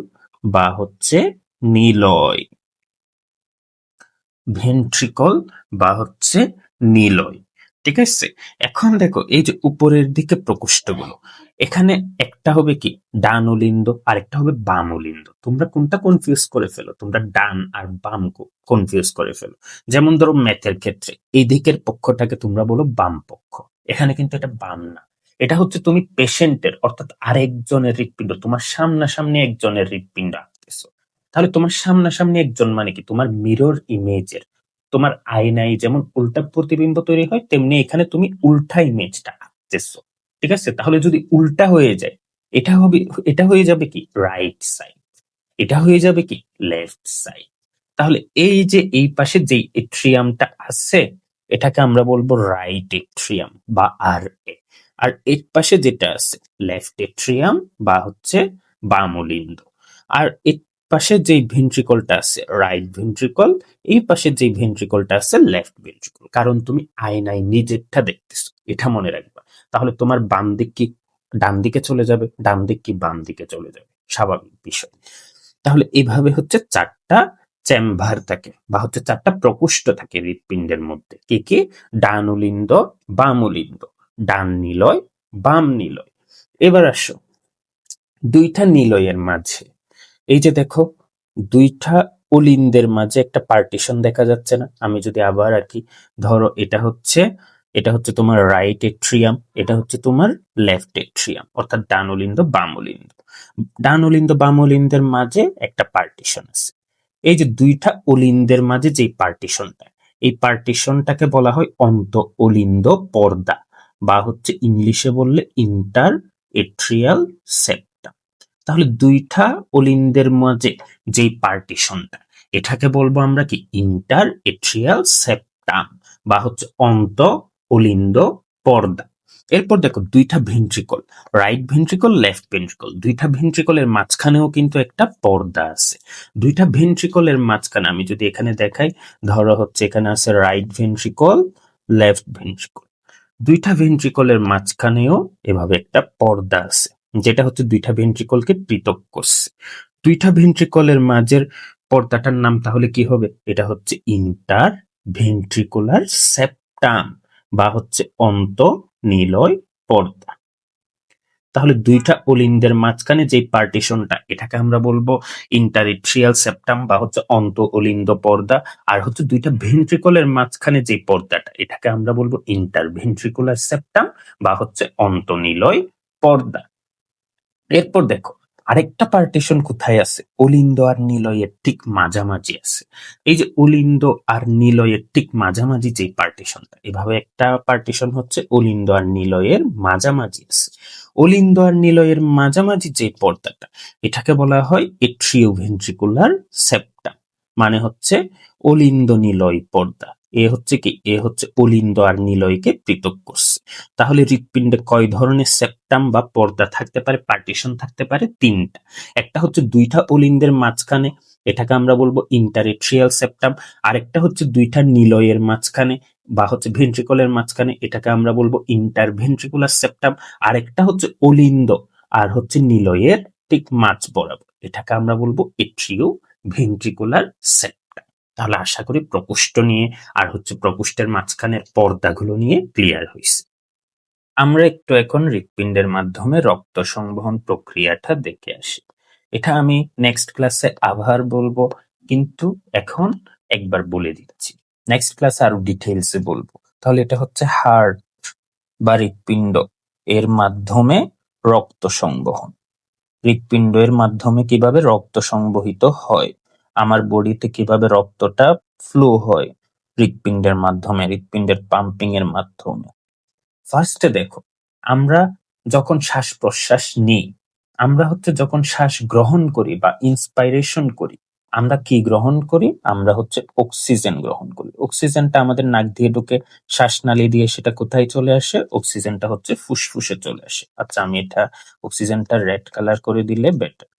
বা হচ্ছে নিলয়। ভেন্ট্রিকল বা হচ্ছে নিলয়। ঠিক আছে? এখন দেখো এই যে উপরের দিকে প্রকোষ্ঠগুলো, এখানে একটা হবে কি ডান অলিন্দ, আরেকটা হবে বাম অলিন্দ। তোমরা কোনটা কনফিউজ করে ফেলো? তোমরা ডান আর বাম কনফিউজ করে ফেলো। যেমন ধরো ম্যাথের ক্ষেত্রে এই দিকের পক্ষটাকে তোমরা বলো বাম পক্ষ, এখানে কিন্তু এটা বাম না। এটা হচ্ছে তুমি পেশেন্টের অর্থাৎ আরেকজনের হৃৎপিণ্ড, তোমার সামনাসামনি একজনের হৃৎপিণ্ড আঁকতেছো। তাহলে তোমার সামনাসামনি একজন মানে কি তোমার মিরর ইমেজের, তোমার আয়নায় যেমন উল্টা প্রতিবিম্ব তৈরি হয়, তেমনি এখানে তুমি উল্টা ইমেজটা আঁকতেছো। ঠিক আছে? তাহলে যদি উল্টা হয়ে যায়, এটা হবে, এটা হয়ে যাবে কি রাইট সাইড, এটা হয়ে যাবে কি লেফট সাইড। তাহলে এই যে এই পাশে যে এট্রিয়ামটা আছে, এটাকে আমরা বলবো রাইট এট্রিয়াম বা আর এ। আর এর পাশে যেটা আছে লেফট এট্রিয়াম বা হচ্ছে বাম অলিন্দ। আর এর পাশে যে ভেন্ট্রিকলটা আছে রাইট ভেন্ট্রিকল, এই পাশে যে ভেন্ট্রিকলটা আছে লেফট ভেন্ট্রিকল। কারণ তুমি আয়নায় নিজেরটা দেখতেছো, এটা মনে রাখবা। তাহলে তোমার বাম দিক কি ডান দিকে চলে যাবে, ডান দিক কি বাম দিকে চলে যাবে, স্বাভাবিক বিষয়। তাহলে এইভাবে হচ্ছে চারটা চেম্বার থাকে বা হচ্ছে চারটা প্রকোষ্ঠ থাকে হৃৎপিণ্ডের মধ্যে। কি কি? ডান অলিন্দ, বাম অলিন্দ, ডান নিলয়, বাম নিলয়। এবার আসো দুইটা নিলয়ের মাঝে, এই যে দেখো দুইটা অলিন্দের মাঝে একটা পার্টিশন দেখা যাচ্ছে না? আমি যদি আবার আঁকি, ধরো এটা হচ্ছে তোমার রাইট এট্রিয়াম, এটা হচ্ছে তোমার লেফট এট্রিয়াম, অর্থাৎ ডান অলিন্দ বাম অলিন্দ। ডান অলিন্দ বাম অলিন্দের মাঝে একটা পার্টিশন আছে। এই যে দুইটা অলিন্দের মাঝে যে পার্টিশনটা, এই পার্টিশনটাকে বলা হয় অন্ত অলিন্দ পর্দা বা হচ্ছে ইংলিশে বললে ইন্টার এট্রিয়াল সেপ্টাম। তাহলে দুইটা অলিন্দের মাঝে যেই পার্টিশনটা, এটাকে বলবো আমরা কি ইন্টার এট্রিয়াল সেপ্টাম বা হচ্ছে অন্ত অলিন্দ পর্দা। এরপর দেখো দুইটা ventricle, right ventricle, left ventricle, দুইটা ভেন্ট্রিকলের মাঝখানেও কিন্তু একটা পর্দা আছে। দুইটা ভেন্ট্রিকলের মাঝখানে আমি যদি এখানে দেখাই, ধরো হচ্ছে এখানে আছে রাইট ভেন্ট্রিকল, লেফট ভেন্ট্রিকল, দুইটা ভেন্ট্রিকলের মাঝখানেও এভাবে একটা পর্দা আছে, যেটা হচ্ছে দুইটা ভেন্ট্রিকলকে পৃথক করছে। দুইটা ভেন্ট্রিকলের মাঝের পর্দাটার নাম তাহলে কি হবে? এটা হচ্ছে ইন্টার ভেন্ট্রিকুলার সেপ্টাম বা হচ্ছে অন্তঃনিলয় পর্দা। তাহলে দুইটা অলিন্দের মাঝখানে যে পার্টিশনটা, এটাকে আমরা বলবো ইন্টারেট্রিয়াল সেপ্টাম বা হচ্ছে অন্ত অলিন্দ পর্দা। আর হচ্ছে দুইটা ভেন্ট্রিকলের মাঝখানে যে পর্দাটা, এটাকে আমরা বলবো ইন্টারভেন্ট্রিকুলার সেপ্টাম বা হচ্ছে অন্তঃনিলয় পর্দা। এরপর দেখো আরেকটা পার্টিশন কোথায় আছে? অলিন্দ আর নিলয়ের ঠিক মাঝামাঝি আছে। এই যে অলিন্দ আর নিলয়ের ঠিক মাঝামাঝি যে পার্টিশনটা, এভাবে একটা পার্টিশন হচ্ছে অলিন্দ আর নিলয়ের মাঝামাঝি আছে। অলিন্দ আর নিলয়ের মাঝামাঝি যে পর্দাটা, এটাকে বলা হয় এট্রিওভেন্ট্রিকুলার সেপ্টাম, মানে হচ্ছে অলিন্দ নিলয় পর্দা। এ হচ্ছে কি? এ হচ্ছে অলিন্দ আর নিলয়কে পৃথক করছে। তাহলে হৃৎপিণ্ডে কয় ধরনের সেপ্টাম বা পর্দা থাকতে পারে, পার্টিশন থাকতে পারে? তিনটা। একটা হচ্ছে দুইটা অলিন্দের মাঝখানে, এটাকে আমরা বলবো ইন্টারেট্রিয়াল সেপ্টাম। আরেকটা হচ্ছে দুইটা নিলয়ের মাঝখানে বা হচ্ছে ভেন্ট্রিকলের মাঝখানে, এটাকে আমরা বলবো ইন্টারভেন্ট্রিকুলার সেপ্টাম। আরেকটা হচ্ছে অলিন্দ আর হচ্ছে নিলয়ের ঠিক মাঝ বরাবর, এটাকে আমরা বলবো এট্রিও ভেন্ট্রিকুলার সেপ্টাম। তাহলে আশা করি প্রকোষ্ঠ নিয়ে আর হচ্ছে প্রকোষ্ঠের মাঝখানের পর্দাগুলো নিয়ে ক্লিয়ার হয়েছে। আমরা একটু এখন হৃৎপিণ্ডের মাধ্যমে রক্ত সংবহন প্রক্রিয়াটা দেখে আসি। এটা আমি নেক্সট ক্লাসে আবার বলবো, কিন্তু এখন একবার বলে দিচ্ছি, নেক্সট ক্লাসে আরো ডিটেইলসে বলবো। তাহলে এটা হচ্ছে হার্ট বা হৃৎপিণ্ড এর মাধ্যমে রক্ত সংবহন। হৃৎপিণ্ড এর মাধ্যমে কিভাবে রক্ত সংবহিত হয়, আমার বডিতে কিভাবে রক্তটা ফ্লো হয় হৃৎপিণ্ডের মাধ্যমে, হৃৎপিণ্ডের পাম্পিং এর মাধ্যমে। ফার্স্টে দেখো, আমরা যখন শ্বাস প্রশ্বাস নিই, আমরা হচ্ছে যখন শ্বাস গ্রহণ করি বা ইন্সপাইরেশন করি, আমরা কি গ্রহণ করি? আমরা হচ্ছে অক্সিজেন গ্রহণ করি। অক্সিজেনটা আমাদের নাক দিয়ে ঢুকে শ্বাসনালী দিয়ে সেটা কোথায় চলে আসে? অক্সিজেনটা হচ্ছে ফুসফুসে চলে আসে। আচ্ছা, আমি এটা অক্সিজেনটা রেড কালার করে দিলে বেটার।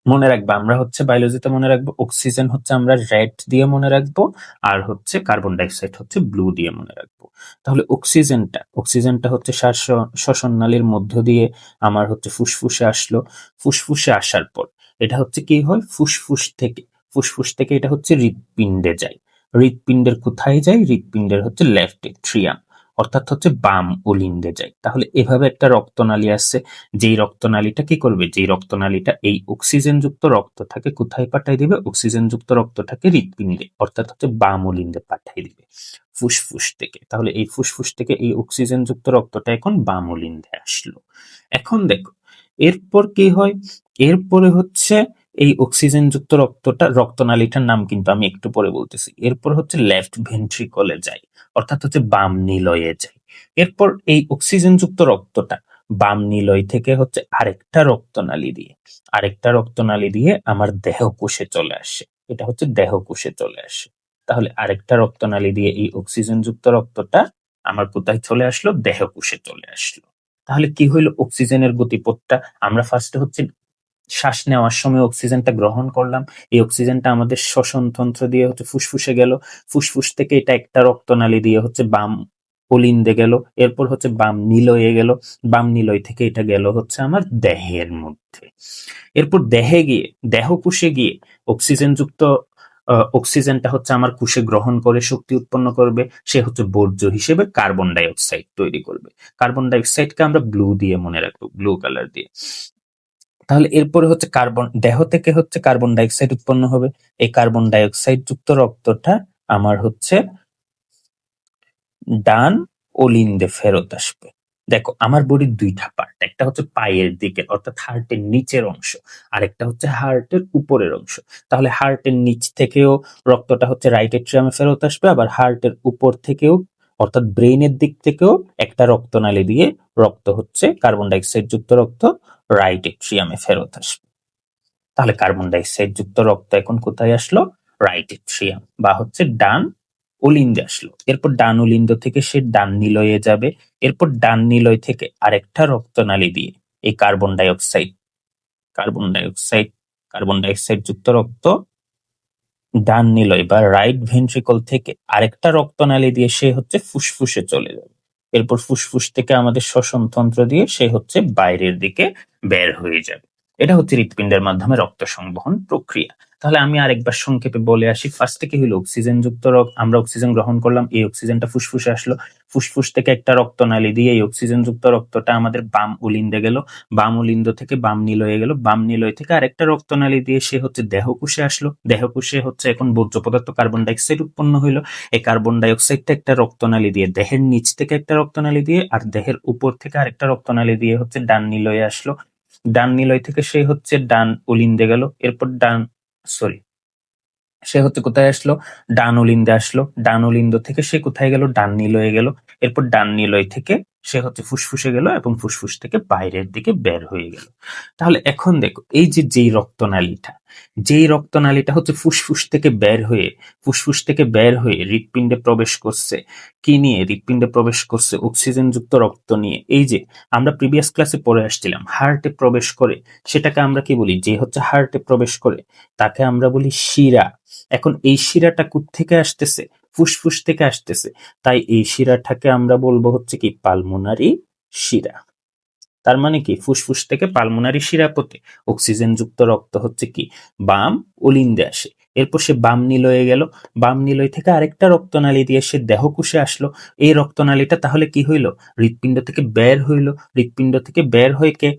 মনে রাখবো, আমরা হচ্ছে বায়োলজিতে মনে রাখবো অক্সিজেন হচ্ছে আমরা রেড দিয়ে মনে রাখবো, আর হচ্ছে কার্বন ডাইঅক্সাইড হচ্ছে ব্লু দিয়ে মনে রাখবো। তাহলে অক্সিজেনটা হচ্ছে শ্বাস শ্বসন নালীর মধ্য দিয়ে আমার হচ্ছে ফুসফুসে আসলো। ফুসফুসে আসার পর এটা হচ্ছে কি হয়? ফুসফুস থেকে এটা হচ্ছে হৃৎপিণ্ডে যায়। হৃৎপিণ্ডের কোথায় যায়? হৃৎপিণ্ডের হচ্ছে লেফট এট্রিয়াম, অর্থাৎ হচ্ছে বাম অলিন্দে যায়। তাহলে এভাবে একটা রক্তনালী আছে, যেই রক্তনালীটা কি করবে? যেই রক্তনালীটা এই অক্সিজেনযুক্ত রক্তটাকে কোথায় পাঠাই দিবে? অক্সিজেনযুক্ত রক্তটাকে হৃৎপিণ্ডে, অর্থাৎ হচ্ছে বাম অলিন্দে পাঠাই দিবে ফুসফুস থেকে। তাহলে এই ফুসফুস থেকে এই অক্সিজেনযুক্ত রক্তটা এখন বাম অলিন্দে আসলো। এখন দেখো এরপর কি হয়? এরপরে হচ্ছে এই অক্সিজেনযুক্ত রক্তনালীটার নাম কিন্তু আমি একটু পরে বলতেছি। এরপর হচ্ছে লেফট ভেন্ট্রিকলে যায়, অর্থাৎ হচ্ছে বাম নিলয়ে যায়। এরপর এই অক্সিজেনযুক্ত রক্তটা বাম নিলয় থেকে হচ্ছে আরেকটা রক্তনালী দিয়ে আমার দেহকোষে চলে আসে। এটা হচ্ছে দেহকোষে চলে আসে। তাহলে আরেকটা রক্তনালী দিয়ে এই অক্সিজেনযুক্ত রক্তটা আমার কোথায় চলে আসলো? দেহকোষে চলে আসলো। তাহলে কি হইলো? অক্সিজেনের গতিপথটা, আমরা ফার্স্টে হচ্ছে শ্বাস নেওয়ার সময় অক্সিজেনটা গ্রহণ করলাম, এই অক্সিজেনটা আমাদের শ্বসন তন্ত্র দিয়ে হচ্ছে ফুসফুসে গেল, ফুসফুস থেকে এটা একটা রক্তনালী দিয়ে হচ্ছে বাম অলিন্দে গেল, এরপর হচ্ছে বাম নিলয়ে গেল, বাম নিলয় থেকে এটা গেল হচ্ছে আমার দেহের মধ্যে। এরপর দেহকোষে গিয়ে অক্সিজেনযুক্ত অক্সিজেনটা হচ্ছে আমার কোষে গ্রহণ করে শক্তি উৎপন্ন করবে, সে হচ্ছে বর্জ্য হিসেবে কার্বন ডাই অক্সাইড তৈরি করবে। কার্বন ডাই অক্সাইডকে আমরা ব্লু দিয়ে মনে রাখবো, ব্লু কালার দিয়ে। তাহলে এরপরে হচ্ছে দেহ থেকে হচ্ছে কার্বন ডাই অক্সাইড উৎপন্ন হবে। এই কার্বন ডাই অক্সাইড যুক্ত রক্তটা আমার হচ্ছে ডান অলিন্দে ফেরত আসবে। দেখো আমার বডির দুইটা পার্ট, একটা হচ্ছে পায়ের দিকে অর্থাৎ হার্টের নিচের অংশ, আর একটা হচ্ছে হার্টের উপরের অংশ। তাহলে হার্টের নিচ থেকেও রক্তটা হচ্ছে রাইট এট্রিয়ামে ফেরত আসবে, আবার হার্টের উপর থেকেও অর্থাৎ ব্রেইনের দিক থেকেও একটা রক্তনালী দিয়ে রক্ত হচ্ছে কার্বন ডাইঅক্সাইড যুক্ত রক্ত রাইট এট্রিয়ামে ফেরত আসবে। তাহলে কার্বন ডাইঅক্সাইড যুক্ত রক্ত এখন কোথায় আসলো? রাইট এট্রিয়াম বা হচ্ছে ডান অলিন্দে আসলো। এরপর ডান অলিন্দ থেকে সে ডান নিলয়ে যাবে। এরপর ডান নিলয় থেকে আরেকটা রক্তনালী দিয়ে এই কার্বন ডাইঅক্সাইড কার্বন ডাইঅক্সাইড যুক্ত রক্ত ডান নিলয় বা রাইট ভেন্ট্রিকল থেকে আরেকটা রক্তনালী দিয়ে সে হচ্ছে ফুসফুসে চলে যাবে। এরপর ফুসফুস থেকে আমাদের শ্বসন তন্ত্র দিয়ে সে হচ্ছে বাইরের দিকে বের হয়ে যাবে। এটা হচ্ছে হৃৎপিণ্ডের মাধ্যমে রক্ত সংবহন প্রক্রিয়া। তাহলে আমি আরেকবার সংক্ষেপে বলে আসি। ফার্স্টে কি হলো, অক্সিজেন যুক্ত আমরা অক্সিজেন গ্রহণ করলাম, এই অক্সিজেনটা ফুসফুসে আসলো, ফুসফুস থেকে একটা রক্তনালী দিয়ে এই অক্সিজেন যুক্ত রক্তটা আমাদের বাম উলিন্দে গেল, বাম উলিন্দ থেকে বাম নিলয়ে গেল, বাম নিলয় থেকে আরেকটা রক্তনালী দিয়ে সে হচ্ছে দেহকোষে আসলো, দেহকোষে হচ্ছে এখন বর্জ্য পদার্থ কার্বন ডাইঅক্সাইড উৎপন্ন হইলো, এই কার্বন ডাইঅক্সাইডটা একটা রক্তনালী দিয়ে, দেহের নিচ থেকে একটা রক্তনালী দিয়ে আর দেহের উপর থেকে আরেকটা রক্তনালী দিয়ে হচ্ছে ডান নিলয়ে আসলো, ডান নিলয় থেকে সে হচ্ছে ডান উলিন্দে গেল, এরপর সে হচ্ছে কোথায় আসলো, ডান অলিন্দে আসলো, ডান অলিন্দ থেকে সে কোথায় গেল, ডান নিলয়ে গেল, এরপর ডান নিলয় থেকে সে হচ্ছে ফুসফুসে গেল এবং ফুসফুস থেকে বাইরের দিকে বের হয়ে গেল। তাহলে এখন দেখো এই যে যেই রক্তনালীটা হচ্ছে ফুসফুস থেকে বের হয়ে হৃৎপিণ্ডে প্রবেশ করছে, কি নিয়ে হৃৎপিণ্ডে প্রবেশ করছে, অক্সিজেন যুক্ত রক্ত নিয়ে। এই যে আমরা প্রিভিয়াস ক্লাসে পড়ে আসছিলাম, হার্টে প্রবেশ করে, সেটাকে আমরা কি বলি, যে হচ্ছে হার্টে প্রবেশ করে তাকে আমরা বলি শিরা। এখন এই শিরাটা কোত্থেকে আসতেছে, ফুসফুস থেকে আসতেছে, তাই এই শিরাটাকে আমরা বলবো হচ্ছে কি পালমোনারি শিরা। তার মানে কি, ফুসফুস থেকে পালমোনারি শিরা পথে অক্সিজেন যুক্ত রক্ত হচ্ছে কি বাম অলিন্দে আসে, এরপর সে বাম নিলয়ে গেল, বাম নিলয় থেকে আরেকটা রক্তনালী দিয়ে সে দেহকোষে আসলো, এই রক্তনালীটা তাহলে কি হইলো, হৃৎপিণ্ড থেকে বের হইলো, হৃৎপিণ্ড থেকে বের হয়ে কে,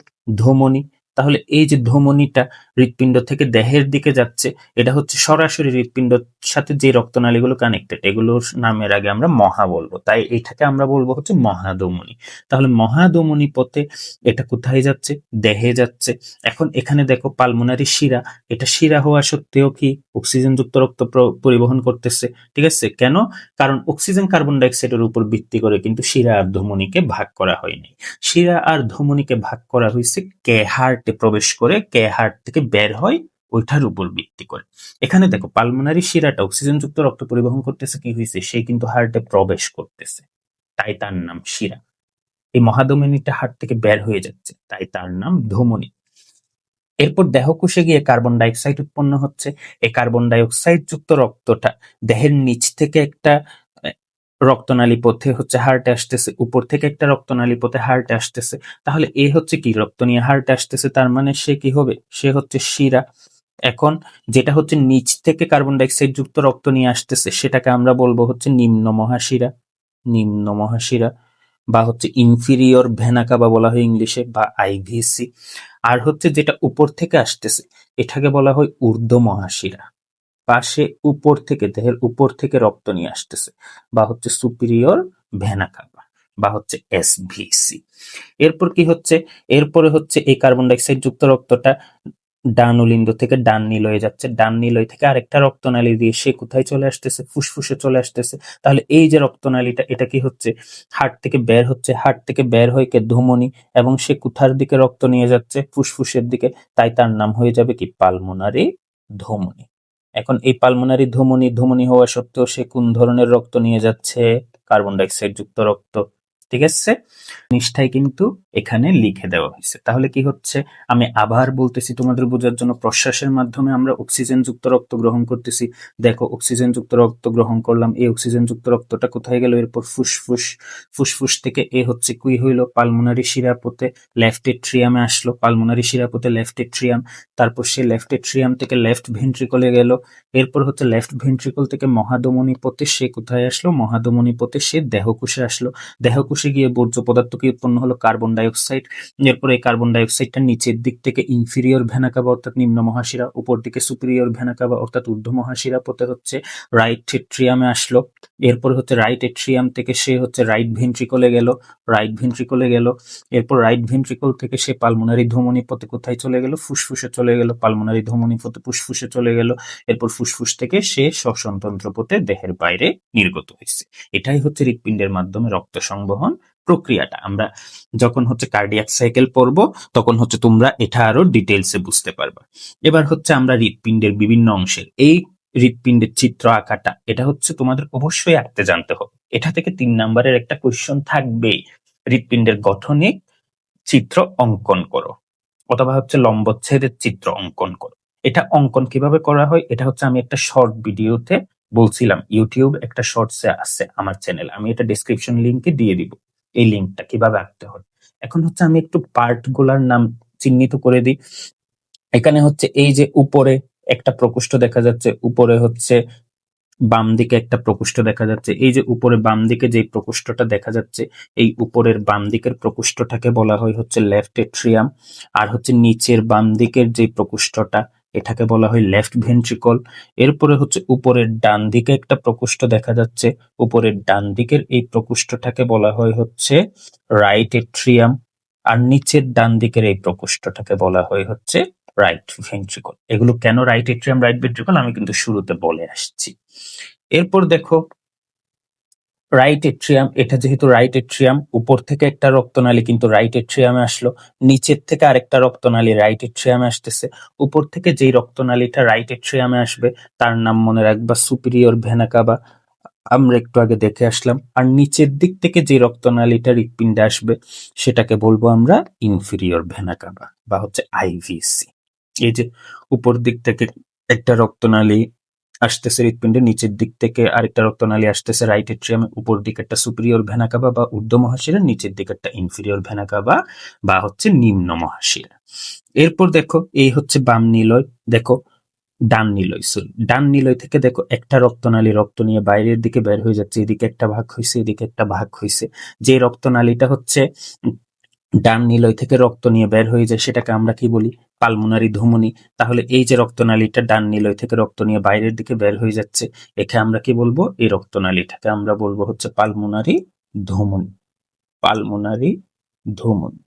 ধমনী। তাহলে এই যে ধমনীটা হৃৎপিণ্ড থেকে দেহের দিকে যাচ্ছে, এটা হচ্ছে সরাসরি হৃৎপিণ্ডের সাথে যে রক্তনালীগুলো কানেক্টেড, এগুলোর নামের আগে আমরা মহা বলবো, তাই এটাকে আমরা বলবো হচ্ছে মহাধমনী। তাহলে মহাধমনী পথে এটা কোথায় যাচ্ছে, দেহে যাচ্ছে। এখন এখানে দেখো পালমোনারি শিরা, এটা শিরা হওয়া সত্ত্বেও কি অক্সিজেন যুক্ত রক্ত পরিবহন করতেছে, ঠিক আছে। কেন, কারণ অক্সিজেন কার্বন ডাইঅক্সাইডের উপর ভিত্তি করে কিন্তু শিরা আর ধমনীকে ভাগ করা হয়নি, শিরা আর ধমনীকে ভাগ করা হয়েছে কে হার্টে প্রবেশ করে, কে হার্ট থেকে বের হয় ওইটার উপর ভিত্তি করে। এখানে দেখো পালমোনারি শিরাটা অক্সিজেন যুক্ত রক্ত পরিবহন করতেছে, কি হয়েছে, সে কিন্তু হার্টে প্রবেশ করতেছে, তাই তার নাম শিরা। এই মহাধমনীটা হার্ট থেকে বের হয়ে যাচ্ছে, তাই তার নাম ধমনী। এরপর দেহকোষে গিয়ে কার্বন ডাইঅক্সাইড উৎপন্ন হচ্ছে, এই কার্বন ডাইঅক্সাইড যুক্ত রক্তটা দেহের নিচ থেকে একটা রক্তনালী পথে হচ্ছে হার্টে আসতেছে, উপর থেকে একটা রক্তনালী পথে হার্টে আসতেছে। তাহলে এ হচ্ছে কি রক্ত নিয়ে হার্টে আসতেছে, তার মানে সে কি হবে, সে হচ্ছে শিরা। এখন যেটা হচ্ছে নিচ থেকে কার্বন ডাইঅক্সাইড যুক্ত রক্ত নিয়ে আসতেছে, সেটাকে আমরা বলবো হচ্ছে নিম্ন মহাশিরা, নিম্ন মহাশিরা, বা হচ্ছে ইনফিরিয়র ভেনা কাভা বলা হয় ইংলিশে, বা আইভিসি। আর হচ্ছে যেটা উপর থেকে আসতেছে, এটাকে বলা হয় ঊর্ধ্ব মহাশিরা, পাশে উপর থেকে, দেহের উপর থেকে রক্ত নিয়ে আসতেছে, বা হচ্ছে সুপিরিয়র ভেনা কাভা, বা হচ্ছে এসভিসি। এরপর কি হচ্ছে, এরপরে হচ্ছে এই কার্বন ডাইঅক্সাইড যুক্ত রক্তটা ডান উলিন্দ থেকে ডান নিলয়ে যাচ্ছে, ডান নিলয় থেকে আরেকটা রক্তনালী দিয়ে সে কোথায় চলে আসতেছে, ফুসফুসে চলে আসতেছে। তাহলে এই যে রক্তনালীটা, এটা কি হচ্ছে, হার্ট থেকে বের হচ্ছে, হার্ট থেকে বের হয়ে কে ধমনী, এবং সে কোথার দিকে রক্ত নিয়ে যাচ্ছে, ফুসফুসের দিকে, তাই তার নাম হয়ে যাবে কি পালমোনারি ধমনী। এখন এই পালমোনারি ধমনী হওয়া সত্ত্বেও সে কোন ধরনের রক্ত নিয়ে যাচ্ছে, কার্বন ডাইঅক্সাইড যুক্ত রক্ত, ঠিক আছে। জিনিসটাই কিন্তু এখানে লিখে দেওয়া হয়েছে। তাহলে কি হচ্ছে, আমি আবার বলতেছি তোমাদের বোঝার জন্য, প্রশ্বাসের মাধ্যমে আমরা অক্সিজেন যুক্ত রক্ত গ্রহণ করতেছি। দেখো অক্সিজেন যুক্ত রক্ত গ্রহণ করলাম, এই অক্সিজেন যুক্ত রক্তটা কোথায় গেল, এরপর ফুসফুস, ফুসফুস থেকে এ হচ্ছে কি হইলো, পালমোনারি শিরাপথে লেফট এট্রিয়ামে আসলো, পালমোনারি শিরাপথে লেফট এট্রিয়াম, তারপর সে লেফট এট্রিয়াম থেকে লেফট ভেন্ট্রিকলে গেল, এরপর হচ্ছে লেফট ভেন্ট্রিকল থেকে মহাধমনী পথে সে কোথায় আসলো, মহাধমনী পথে সে দেহকোষে আসলো, দেহকোষে গিয়ে বর্জ্য পদার্থ কি উৎপন্ন হলো, কার্বন ডাইঅক্সাইড। এরপর এই কার্বন ডাইঅক্সাইডটা নিচের দিক থেকে ইনফিরিয়র ভেনা কাভা অর্থাৎ নিম্ন মহাশিরা, উপর দিকে সুপিরিয়র ভেনা কাভা অর্থাৎ ঊর্ধ্ব মহাশিরা পথে হচ্ছে রাইট এট্রিয়ামে আসলো, এরপরে হচ্ছে রাইট এট্রিয়াম থেকে সে হচ্ছে রাইট ভেন্ট্রিকলে গেল, এরপর রাইট ভেন্ট্রিকল থেকে সে পালমোনারি ধমনী পথে কোথায় চলে গেল, ফুসফুসে চলে গেল, পালমোনারি ধমনী পথে ফুসফুসে চলে গেল, এরপর ফুসফুস থেকে সে শ্বসনতন্ত্র পথে দেহের বাইরে নির্গত হয়েছে। এটাই হচ্ছে হৃৎপিণ্ডের মাধ্যমে রক্ত সংবহন প্রক্রিয়াটা। আমরা যখন হচ্ছে কার্ডিয়াক সাইকেল পড়বো, তখন হচ্ছে তোমরা এটা আরো ডিটেলসে বুঝতে পারবা। এবার হচ্ছে আমরা হৃৎপিণ্ডের বিভিন্ন অংশের, এই হৃৎপিণ্ডের চিত্র আঁকাটা, এটা হচ্ছে তোমাদের অবশ্যই আঁকতে জানতে হবে। এটা থেকে 3 নাম্বারের একটা কোয়েশ্চন থাকবেই, হৃৎপিণ্ডের গঠনিক চিত্র অঙ্কন করো, অথবা হচ্ছে লম্বচ্ছেদের চিত্র অঙ্কন করো। এটা অঙ্কন কিভাবে করা হয়, এটা হচ্ছে আমি একটা শর্ট ভিডিওতে বলছিলাম, ইউটিউব একটা শর্টসে আছে আমার চ্যানেল, আমি এটা ডেসক্রিপশন লিংকে দিয়ে দিব, এই লিংকটা কিভাবে আঁকতে হয়। এখন হচ্ছে আমি একটু পার্ট গুলার নাম চিহ্নিত করে দিই। এখানে হচ্ছে এই যে উপরে একটা প্রকোষ্ঠ দেখা যাচ্ছে, উপরে হচ্ছে বাম দিকে একটা প্রকোষ্ঠ দেখা যাচ্ছে। এই যে উপরে বাম দিকে যে প্রকোষ্ঠটা দেখা যাচ্ছে, এই উপরের বাম দিকের প্রকোষ্ঠটাকে বলা হয় হচ্ছে লেফট এট্রিয়াম। আর হচ্ছে নিচের বাম দিকের যে প্রকোষ্ঠটা, এটাকে বলা হয় লেফট ভেন্ট্রিকল। এরপরে হচ্ছে উপরের ডান দিকে একটা প্রকোষ্ঠ দেখা যাচ্ছে, উপরের ডান দিকের এই প্রকোষ্ঠটাকে বলা হয় হচ্ছে রাইট এট্রিয়াম। আর নিচের ডান দিকের এই প্রকোষ্ঠটাকে বলা হয় হচ্ছে রাইট ভেন্ট্রিকল। এগুলো কেন রাইট এট্রিয়াম রাইট ভেন্ট্রিকল আমি কিন্তু শুরুতে বলে আসছি। এরপর দেখো রাইট এট্রিয়াম, এটা যেহেতু রাইট এট্রিয়াম, উপর থেকে একটা রক্তনালী কিন্তু রাইট এট্রিয়ামে আসলো, নিচের থেকে আরেকটা রক্তনালী রাইট এট্রিয়ামে আসতেছে। উপর থেকে যেই রক্তনালীটা রাইট এট্রিয়ামে আসবে তার নাম মনে রাখবা সুপিরিয়র ভেনা কাভা, আমরা একটু আগে দেখে আসলাম। আর নিচের দিক থেকে যে রক্তনালীটা হৃৎপিণ্ডে আসবে সেটাকে বলবো আমরা ইনফিরিয়র ভেনা কাভা বা হচ্ছে আইভিসি। এই যে উপর দিক থেকে একটা রক্তনালী আসতেছে হৃৎপিণ্ডের, নিচের দিক থেকে আরেকটা রক্তনালী আসতেছে রাইট এট্রিয়ামে, উপর দিকে একটা সুপিরিয়র ভেনা কাভা বা ঊর্ধ্ব মহাশিরা, নিচের দিকে একটা ইনফিরিয়র ভেনা কাভা বা হচ্ছে নিম্ন মহাশিরা। এরপর দেখো এই হচ্ছে বাম নিলয়, দেখো ডান নিলয়, সরি ডান নিলয় থেকে দেখো একটা রক্তনালী রক্ত নিয়ে বাইরের দিকে বের হয়ে যাচ্ছে, এদিকে একটা ভাগ হয়েছে এদিকে একটা ভাগ হয়েছে। যে রক্তনালীটা হচ্ছে ডান নিলয় থেকে রক্ত নিয়ে বের হয়ে যায় সেটাকে আমরা কি বলি? পালমোনারি ধমনী। তাহলে এই যে রক্তনালীটা ডান নিলয় থেকে রক্ত নিয়ে বাইরের দিকে বের হয়ে যাচ্ছে, একে আমরা কি বলবো? এই রক্তনালীটাকে আমরা বলবো হচ্ছে পালমোনারি ধমনী, পালমোনারি ধমনী।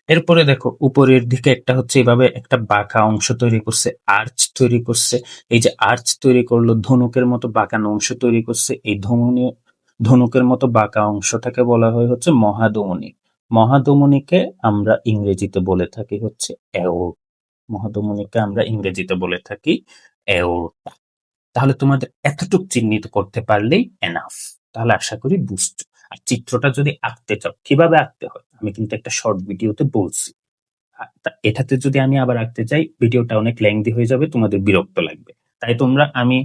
এরপরে দেখো উপরের দিকে একটা হচ্ছে এভাবে একটা বাঁকা অংশ তৈরি করছে, আর্চ তৈরি করছে। এই যে আর্চ তৈরি করলো, ধনুকের মতো বাঁকানো অংশ তৈরি করছে, এই ধনুকের মতো বাঁকা অংশটাকে বলা হয় হচ্ছে মহাধমনী। মহাধমনীকে আমরা ইংরেজিতে বলে থাকি হচ্ছে অ্যাওর্টা। মহাধমনীকে আমরা ইংরেজিতে বলে থাকি অ্যাওর্টা। তাহলে তোমাদের এতটুক চিহ্নিত করতে পারলেই এনাফ। তাহলে আশা করি বুঝছো। আর চিত্রটা যদি আঁকতে চাও কিভাবে আঁকতে হয় আমি কিন্তু একটা শর্ট ভিডিওতে বলছি। এটাতে যদি আমি আবার আঁকতে চাই ভিডিওটা অনেক লেংদি হয়ে যাবে, তোমাদের বিরক্ত লাগবে। তাই আমি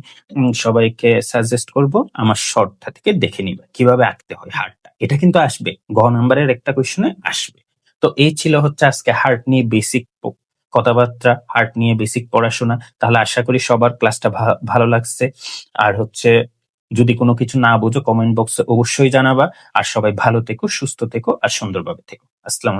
সবাইকে সাজেস্ট করব আমার শর্টটা থেকে দেখে নিবে কিভাবে আঁকতে হয় হার্টটা। এটা কিন্তু আসবে গ নাম্বারের একটা কোশ্চেনে আসবে। তো এই ছিল হচ্ছে আজকে হার্ট নিয়ে বেসিক কথাবার্তা, হার্ট নিয়ে বেসিক পড়াশোনা। তাহলে আশা করি সবার ক্লাসটা ভালো লাগছে। আর হচ্ছে যদি কোনো কিছু না বুঝো কমেন্ট বক্সে অবশ্যই জানাবা। আর সবাই ভালো থেকো, সুস্থ থেকো আর সুন্দরভাবে থেকো। আসসালামু আলাইকুম।